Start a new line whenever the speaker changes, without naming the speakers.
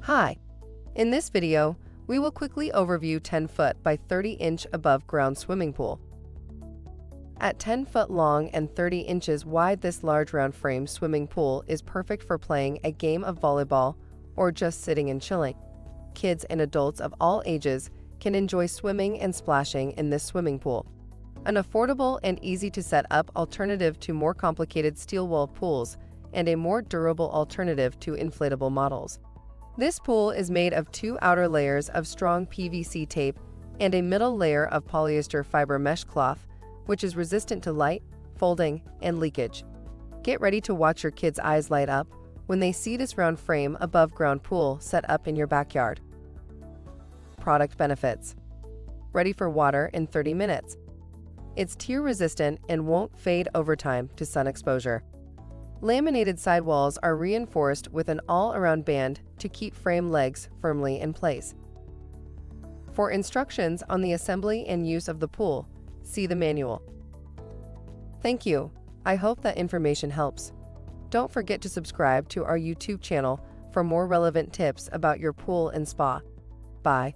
Hi! In this video, we will quickly overview 10-foot by 30-inch above-ground swimming pool. At 10 foot long and 30 inches wide, this large round frame swimming pool is perfect for playing a game of volleyball or just sitting and chilling. Kids and adults of all ages can enjoy swimming and splashing in this swimming pool. An affordable and easy to set up alternative to more complicated steel wall pools and a more durable alternative to inflatable models. This pool is made of 2 outer layers of strong PVC tape and a middle layer of polyester fiber mesh cloth, which is resistant to light, folding, and leakage. Get ready to watch your kids' eyes light up when they see this round frame above-ground pool set up in your backyard. Product benefits. Ready for water in 30 minutes. It's tear-resistant and won't fade over time to sun exposure. Laminated sidewalls are reinforced with an all-around band to keep frame legs firmly in place. For instructions on the assembly and use of the pool, see the manual. Thank you. I hope that information helps. Don't forget to subscribe to our YouTube channel for more relevant tips about your pool and spa. Bye.